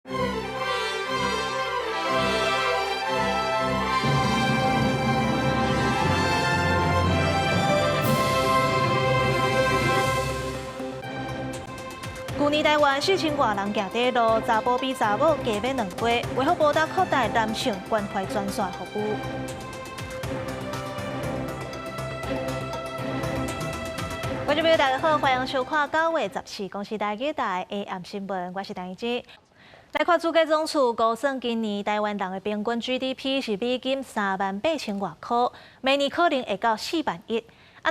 去年台湾4000多人行底路，查甫比查某加买2倍，卫福部扩大男性关怀专线服务。观众朋友，大家好，欢迎收看9月14日公司台语台 AM 新闻，我是陈怡芝。来看主计总处估算，今年台湾人的平均 GDP 是美金38000多块，明年可能会到4万1。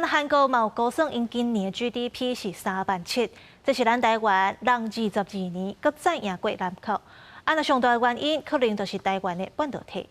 韩国嘛有估算，因今年的 GDP 是3万7，这是咱台湾人22年搁再赢过南国。上大原因可能就是台湾的半导体。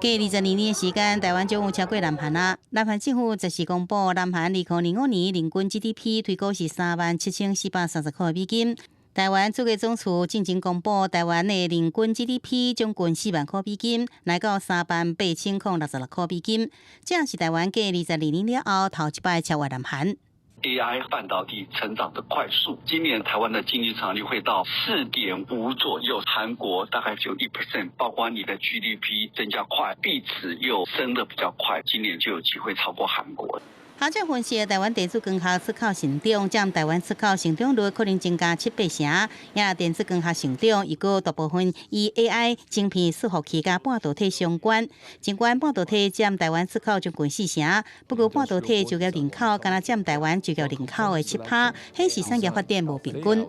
过22年的时间，台湾总有超过南韩啊。南韩政府则是公布，南韩2005年人均 GDP 推估是37430块美金。台湾主计总处进前公布，台湾的人均 GDP 将近4万块美金，来到38066块美金。这是台湾过22年了后头一摆超越南韩。AI 半导体成长的快速，今年台湾的经济成长率会到4.5左右，韩国大概只有1%，包括你的 GDP 增加快，币值又升得比较快，今年就有机会超过韩国。行政分析，台湾电子光学出口成长，占台湾出口成长率可能增加7-8成。也电子光学成长，预估大部分与 AI、晶片、伺服器加半导体相关。尽管半导体占台湾出口将近4成，不过半导体就业人口敢若占台湾就业人口的7%，迄是产业发展无平均。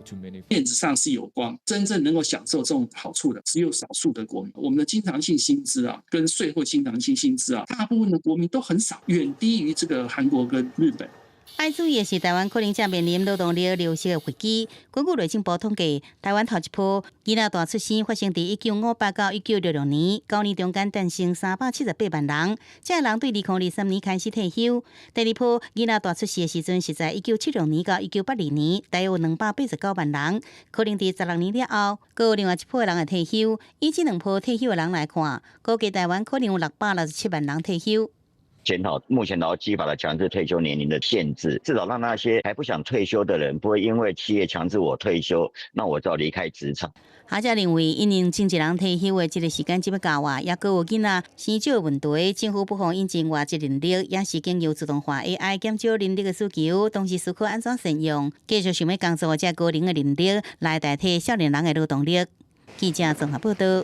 面子上是有光，真正能够享受这种好处的只有少数的国民。我们的经常性薪资啊，跟税后经常性薪资啊，大部分的国民都很少，远低于这个韩国跟日本。爱注意的是，台湾可能正面临劳动力流失的危机。根据内政部统计，台湾头一波囡仔大出生发生伫1958到1966年，9年中间诞生378万人，这人对2023年开始退休。第二波囡仔大出生的时阵是在1976年到1980年，大约有289万人，可能伫16年了后，阁有另外一波人会退休。以这两波退休的人来看，估计台湾可能有667万人退休。检讨目前劳基法的强制退休年龄的限制，至少让那些还不想退休的人不会因为企业强制我退休，那我就要离开职场。学者认为，因应前一人退休的这个时间即要到啊，也阁有囡仔生少的问题，政府不妨引进外籍人力，也是经由自动化 AI 减少人力的需求，同时思考安怎善用，继续想要工作这高龄的人力来代替少年人的劳动力。记者综合报道。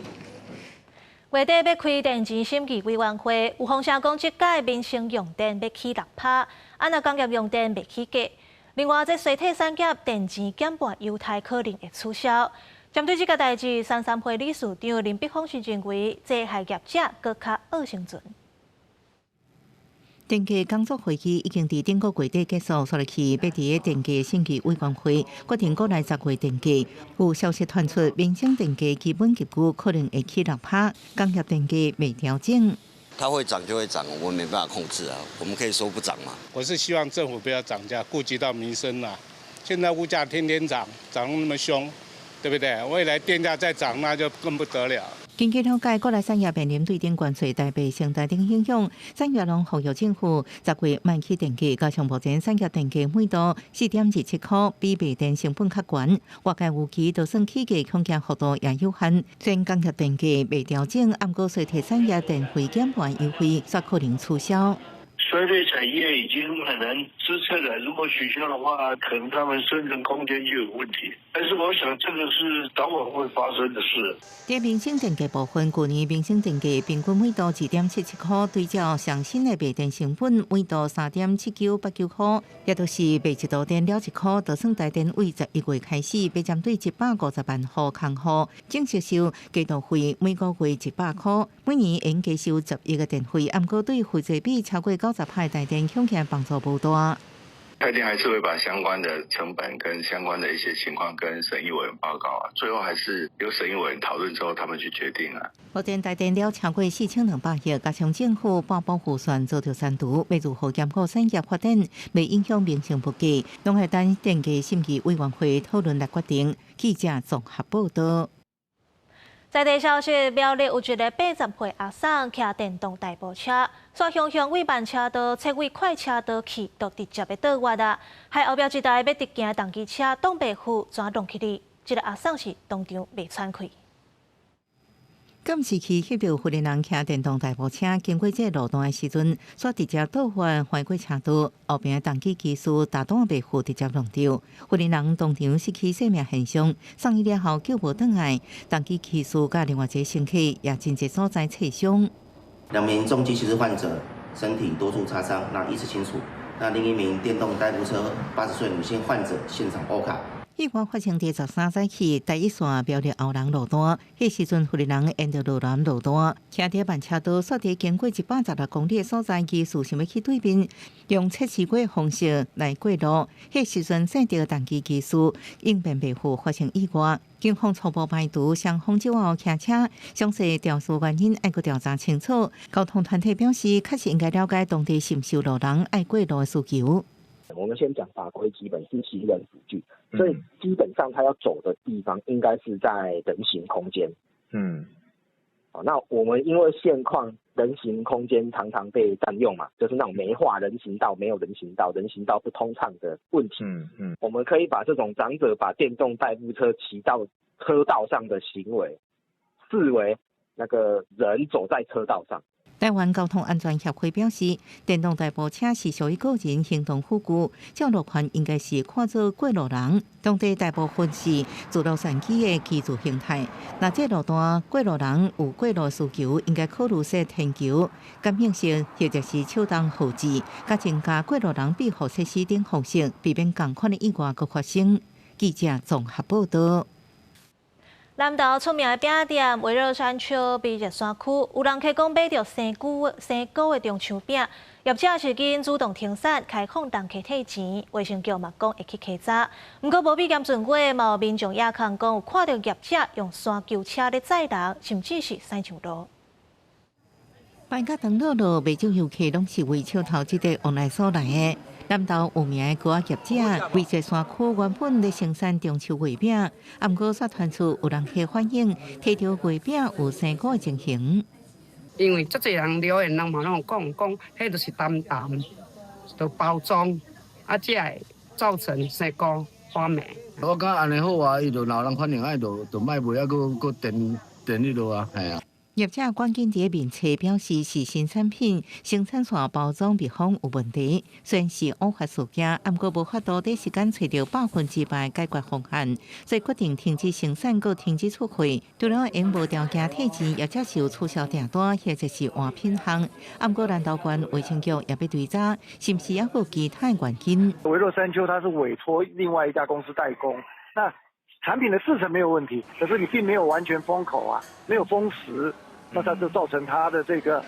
月底要开电钱审议委员会，有风声讲即届民生用电要起6%，若工业用电未起价。另外，这水体产业电钱减半优待可能会取消。针对这个代志，三会理事长林碧峰是认为，这害业者搁较恶生存。电价工作会议已经伫顶个月底结束，所以去要伫电价审议委员会决定过来10月电价。有消息传出，民生电价基本结构可能会起6%，工业电价未调整。它会涨就会涨，我们没办法控制啊。我们可以说不涨嘛。我是希望政府不要涨价，顾及到民生啦。现在物价天天涨，涨那么凶，对不对？未来电价再涨，那就更不得了。根据了解，国内产业面临对电关税大被生态顶影响，产业拢呼吁政府10月慢起电价，加上目前产业电价每度4.27块，比卖电成本较悬，外界预期就算起价恐惊幅度也有限。虽工业电价未调整，不过水铁产业电费减半优惠，煞可能取消。衰退产业已经很难支撑了，如果取消的话，可能他们生存空间就有问题。但是我想这个是早晚会发生的事。在民生电价部分，去年民生电价平均每度2.77块，对照上新的卖电成本每度3.7989块，也就是卖一度电了1块，就算台电为11月开始，要针对150万户空户正式收季度费，每个月100块，每年应该收11个电费，不过对负债比超过90%的台电恐怕帮助不大。台电还是会把相关的成本跟相关的一些情况跟审议委员报告啊，最后还是由审议委员讨论之后，他们去决定啊。目前台电了超过4200亿，加上政府八部预算做着三读，要如何兼顾产业发展，未影响民生不计，拢系等电价审议委员会讨论来决定。记者综合报道。在地消息，苗栗有一个80岁阿婶骑电动代步车，煞向为慢车道切为快车道去，都直接的倒弯啊！害后壁一台要直行重机车挡白虎，转动起哩。这个阿送是当场被窜开。监视器翕到富人人骑电动大步车经过这路段的时阵，煞直接倒翻翻过车道，后边的重机技师大档被负直接撞到，富人人当场失去生命现象，送医了后救无倒来，重机技师甲另外一个乘客也真侪所在挫伤。2名重机骑士患者身体多处擦伤，那意识清楚。那另一名电动代步车80岁女性患者现场欧卡。意外发生在13载起，第一线标着后人路段，迄时阵富人人沿着路南路段，骑伫慢车道，煞伫经过116公里的所在，技术想要去对面，用测试过的方式来过路。迄时阵正着重机技师应变袂赴发生意外。警方初步排除双方酒后骑车，详细肇事原因要搁调查清楚。交通团体表示，确实应该了解当地是毋是有路人爱过路的需求。我们先讲法规基本是行人辅具，所以基本上他要走的地方应该是在人行空间。好，那我们因为现况人行空间常常被占用嘛，就是那种没画人行道、没有人行道、人行道不通畅的问题。我们可以把这种长者把电动代步车骑到车道上的行为，视为那个人走在车道上。台湾交通安全协会表示，电动代步车是属于个人行动辅具，照路权应该是看作过路人。当地大部分是自动闪机的居住形态。那这路段过路人有过路需求，应该考虑设天桥、感应式或者是手动护制，加增加过路人庇护设施等方式，避免同款的意外搁发生。记者综合报道。南投出名的饼店围绕山丘比热山区，有人客讲买到生菇的中秋饼，业者是紧主动停产，开放同客退钱。卫生局嘛讲会去稽查，不过无比严准过，嘛有民众也讲有看到业者用山救车咧载人，甚至是驶上路。摆甲长乐路，不少游客拢是为笑头这个往来所来的。南投有名的糕仔业者，为这山区原本咧生产中秋月饼，不过却传出有人客反映，摕到月饼有生菇的情形。因为足侪人留言，人嘛拢讲，迄就是淡淡，就包装，这会造成生菇发霉。我感觉安尼好啊，伊就老人反映，就卖卖啊，搁电迄落啊，系啊。业者关键伫面册表示是新产品，生产线包装密封有问题，虽然是违法事件，不过无法度短时间找到100%解决方案，所以决定停止生产，搁停止出货。除了因无条件退钱，业者是有促销订单，或者是换品项。不过南投县卫生局也要追查，是不是还有其他原因？微若山丘它是委托另外一家公司代工，那产品的制程没有问题，可是你并没有完全封口啊，没有封实。那它就造成它的这个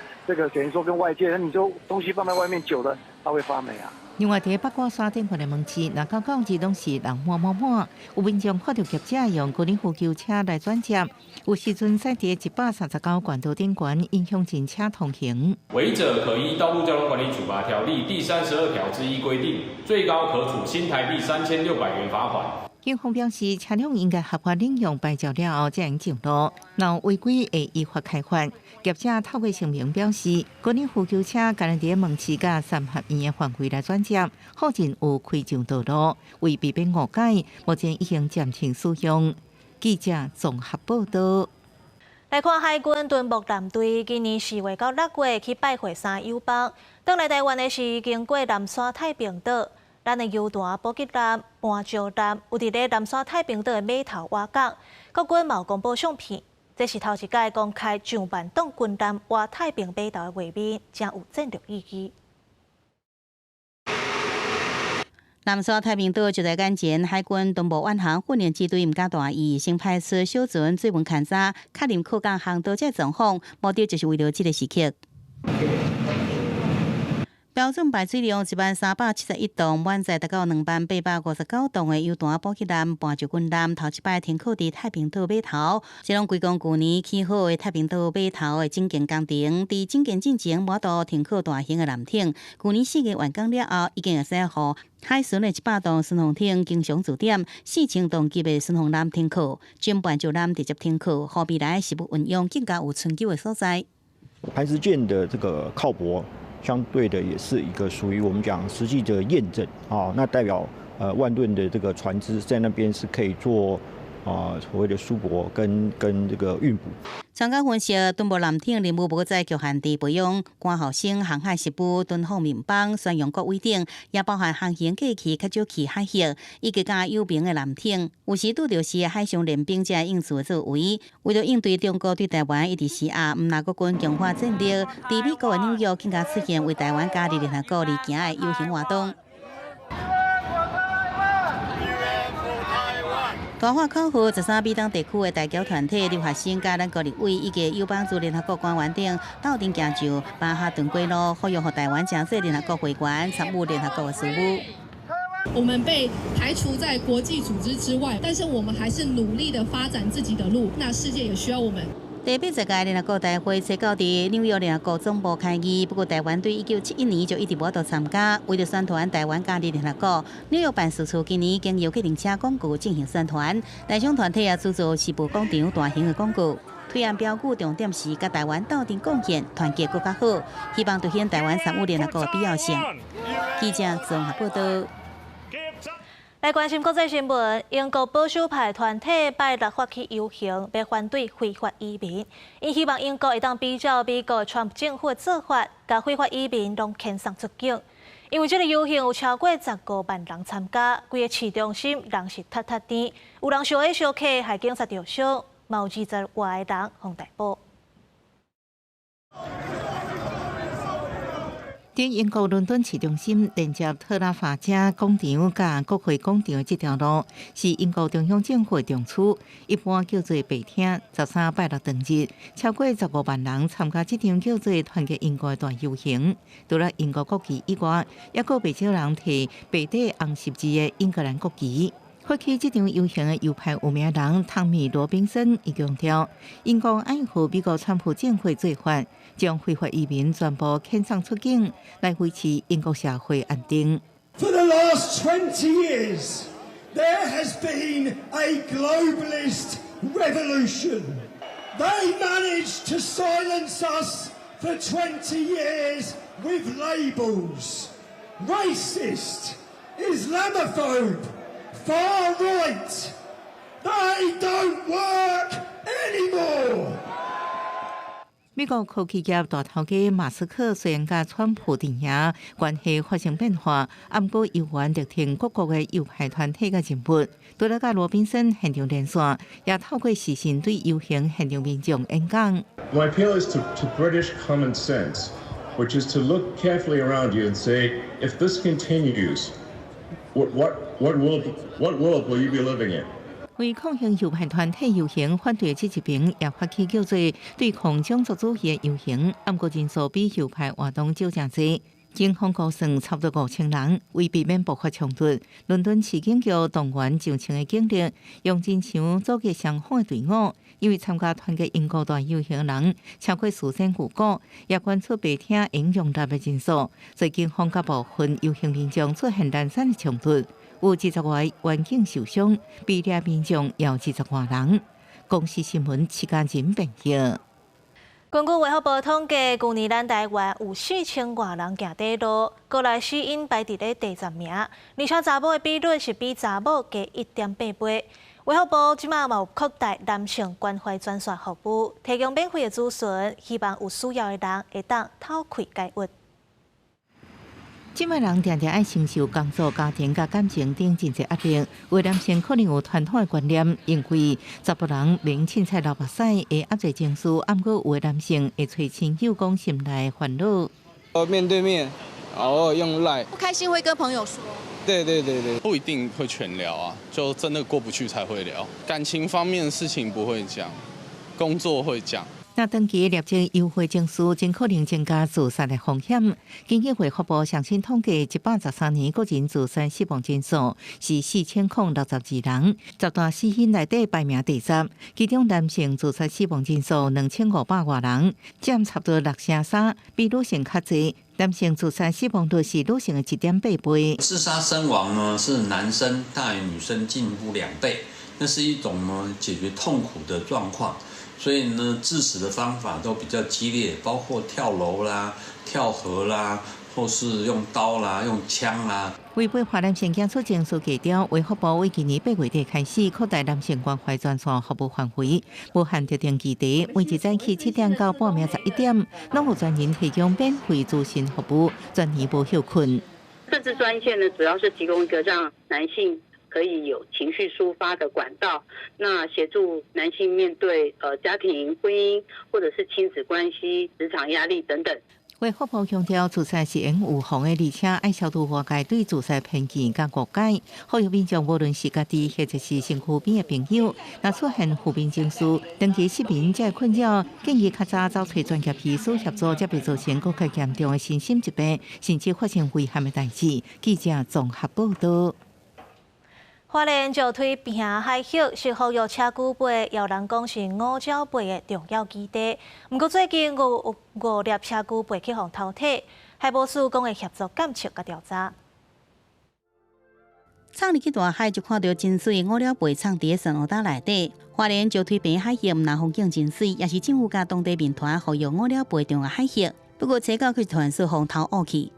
等于说跟外界，你就东西放在外面久了，它会发霉啊。另外，伫八卦山顶的门市，若到日拢是人满，有民众看到业者用高龄呼救车来转接，有时阵驶伫139管道顶悬，影响真车通行。违者可依《道路交通管理处罚条例》第32条之一规定，最高可处新台币3600元罚款。警方表示，车辆应该合法领用牌照了后才能上路，若违规会依法开罚。业者透过声明表示，高龄呼救车敢伫门市甲三合院的范围来转接，附近有开上道路，为避免误解，目前已经暂停使用。记者综合报道。来看海军屯木舰队今年4月到6月去拜会3友邦，倒来台湾的是经过南沙太平岛。咱的游船补给舰、搬石舰有伫咧南沙太平岛的码头挖港，国军嘛有公布相片，这是头一届公开上万吨军舰挖太平码头的画面，真有战略意义。南沙太平岛就在眼前，海军东部远航训练支队毋敢大意，先派出小船追问勘查，确认靠港航岛这状况，目的就是为了这个时刻。标准排水量10371吨，满载达到2859吨的游船补给舰、搬石军舰，头一摆停靠伫太平岛码头。这拢归功去年起好的太平岛码头的整建工程。伫整建进前，满度停靠大型的舰艇。去年4月完工了后，已经会使予海巡的100吨巡防艇经常驻点，4000吨级的巡防舰停靠，军搬石舰直接停靠，互未来是不运用更加有春秋的所在。排石舰的这个靠泊。相对的也是一个属于我们讲实际的验证啊，那代表万吨的这个船只在那边是可以做所谓的输博跟这个运补。专家分析，敦睦艦艇任务无再局限地培养官校生、航海师傅、敦航民邦、宣扬国威等，也包含航行过去较少去海域，以及加有名的艦艇。有时拄着是海上练兵者应付作为，为了应对中国对台湾一直施压，毋拿国军强化战略，伫美国的纽约更加出现为台湾加入联合国而行的游行活动。大化考核13美东地区的代表团体、留学生、甲咱国立委以及有帮助联合国官员等，斗阵行就巴哈顿归路，呼吁和台湾加入联合国会员，参与联合国的事务。我们被排除在国际组织之外，但是我们还是努力的发展自己的路。那世界也需要我们。第80届联合国大会初到伫纽约联合国总部开议，不过台湾对1971年就一直无度参加。为了宣传台湾加入联合国，纽约办事处今年经由客停车广告进行宣传，台商团体也制作世博广场大型的广告。推案标语重点是甲台湾斗阵贡献，团结更加好，希望凸显台湾参与联合国的必要性。记者综合报道。来关心国际新闻，英国保守派团体拜六发起游行，要反对非法移民。因希望英国会当比照美国川普政府的做法，把非法移民拢遣送出境。因为这个游行有超过15万人参加，规个市中心人是塌塌甜，有人烧起烧客，害警察受伤，嘛有20外个人被逮捕。伫英国伦敦市中心连接特拉法加广场甲国会广场这条路，是英国中央政府重处，一般叫做白厅。13拜六当日，超过15万人参加这场叫做团结英国的大游行。除了英国国旗以外，也有不少人提白底红十字的英格兰国旗。发起这场游行的右派有名人汤米·罗宾森伊强调，英国爱护美国川普政府做法，将非法移民全部遣送出境，来维持英国社会安定。For the last 20 years, there has been a globalist revolution. They managed to silence us for 20 years with labels: racist, Islamophobe.Far right, they don't work anymore. 美国科技业大头家马斯克虽然甲川普阵营关系发生变化，不过依然力挺各国的右派团体嘅人物。除了甲罗宾森现场连线，也透过视讯对游行现场民众演讲。My appeal is to British common sense, which is to look carefully around you and say, if this continues.What world will you be living in? 为抗衡右派团体游行，反对这一边也发起叫做对抗种族主义的游行，不过人数比右派活动少真多。警方估算差不多5000人，为避免爆发冲突，伦敦市警局动员上千个警力，用真枪组织相反的队伍。因为参加团结英国大游行的人超过4000个，也关出白厅应用大的人数，所以警方甲部分游行民众出现零散的冲突，有20外员警受伤，被掠民众也有20外人。公视新闻徐家仁报道。根据卫福部统计，去年咱台湾有4000外人行底路，国内死因排伫咧第10名，而且查某的比率是比查某加1.8倍。卫福部即马嘛有扩大男性关怀专线服务，提供免费的咨询，希望有需要的人会当透开解决。即摆人常常爱承受工作、家庭、甲感情等真侪压力，为男性可能有传统的观念，因为查甫人明凊彩流目屎会压制情绪，不过有的男性会找亲友讲心内的烦恼。面对面，偶尔用赖。不开心会跟朋友说。对，不一定会全聊啊，就真的过不去才会聊。感情方面的事情不会讲，工作会讲。那登记业绩优惠证书，真可能增加自杀的风险。根据卫福部上新统计，113年个人自杀死亡人数是4062人，10大死因内底排名第10，其中男性自杀死亡人数2500外人，占差不多6%，比女性较侪。男性自杀死亡率是女性的1.8倍。自杀身亡呢，是男生大于女生进一步2倍，那是一种呢解决痛苦的状况。所以呢，致死的方法都比较激烈，包括跳楼啦、跳河啦、或是用刀啦、用枪啦。违背华南县检出证书计调，卫福部为今年8月底开始扩大南县关怀专线服务范围，无限特定基地，每日早起7点到半夜11点，拢有专人提供免费咨询服务，专业无休困。这支专线呢，主要是提供一个让男性可以有情绪抒发的管道，那协助男性面对家庭、婚姻或者是亲子关系、职场压力等等。卫福部强调，自杀是用预防的，而且爱消除外界对自杀偏见甲误解，呼吁民众无论是家己或者是身躯边的朋友，若出现负面情绪，长期失眠才会困扰，建议较早找找专业医师协助，才袂造成更加严重的身心疾病，甚至发生危险的代志。记者综合报道。花莲石腿坪海域是保育车久背，有人讲是五角背的重要基地。不过最近有5粒车久背去互淘汰，海保署讲会协助监测甲调查。冲入去大海就看到真水5粒背藏伫珊瑚礁内底。花莲石腿坪海域毋但风景真水，也是政府甲当地民团保育5粒背重要海域。不过车到去团是风头恶去。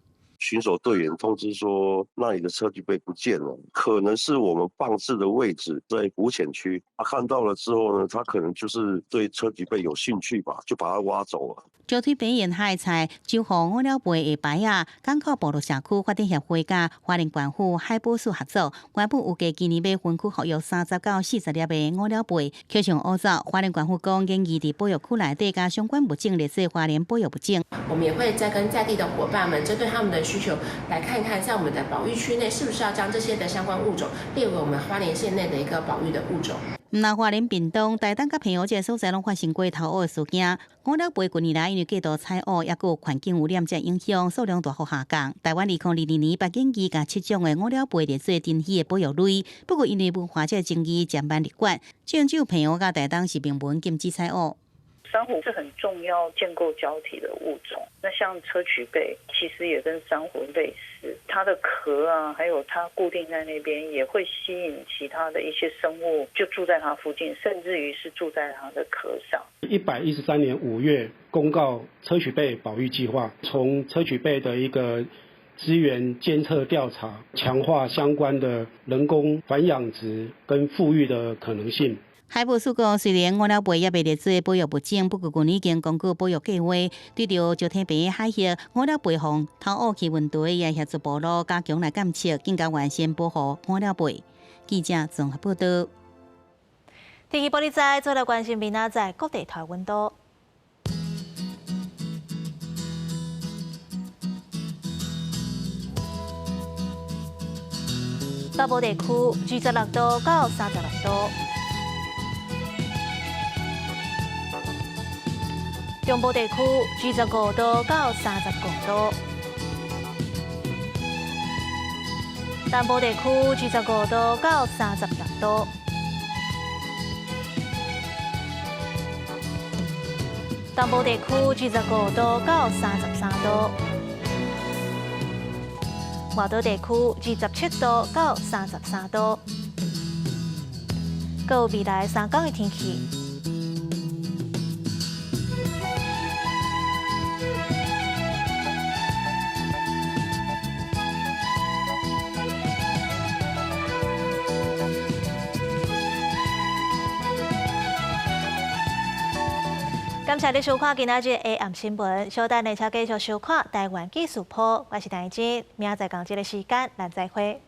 巡守队员通知说，那里的车距背不见了，可能是我们放置的位置在浮潜区。他看到了之后呢，他可能就是对车距背有兴趣吧，就把它挖走了。石腿坪沿海菜就和5粒背的牌啊，港口部落社区发展协会甲花莲县府海保署合作，原本有计今年要分区保育30到40粒的5粒背，扣上乌走。花莲县府讲，建议伫保育区内底甲相关物种列做花莲保育物种。我们也会再跟在地的伙伴们，针对他们的需求，来看看在我们的保育区内是不是要将这些的相关物种列为我们花莲县内的一个保育的物种。毋但花莲屏东、台东甲平湖这个所在拢发生过头乌的事件。5粒背近年来因为过度采乌，也有环境污染这影响，数量大幅下降。台湾2022年把建议甲7种的5粒背列做珍稀的保育类，不过因为文化这争议渐慢入管，虽然只有平湖甲台东是明文禁止采乌。珊瑚是很重要建构胶体的物种，那像砗磲贝其实也跟珊瑚类似，它的壳啊，还有它固定在那边，也会吸引其他的一些生物就住在它附近，甚至于是住在它的壳上。113年5月公告砗磲贝保育计划，从砗磲贝的一个资源监测调查，强化相关的人工繁养殖跟复育的可能性。海保署讲，虽然5粒背也被列做保育物种，不过去年已经公告保育计划，对着石腿坪海域5粒背风头乌气问题，也协助部落加强来监测，更加完善保护5粒背。记者综合报道。天气玻璃仔做了关心明仔载各地台温度。北部地区26度到36度。中部地区25度到35度，南部地区25度到36度，东部地区25度到33度，外岛地区27度到33度。各有未来3天的天气。感谢你收看今仔日的暗新闻，稍等下车继续收看台湾技术报，我是陈怡，明仔载同一个时间，咱再会。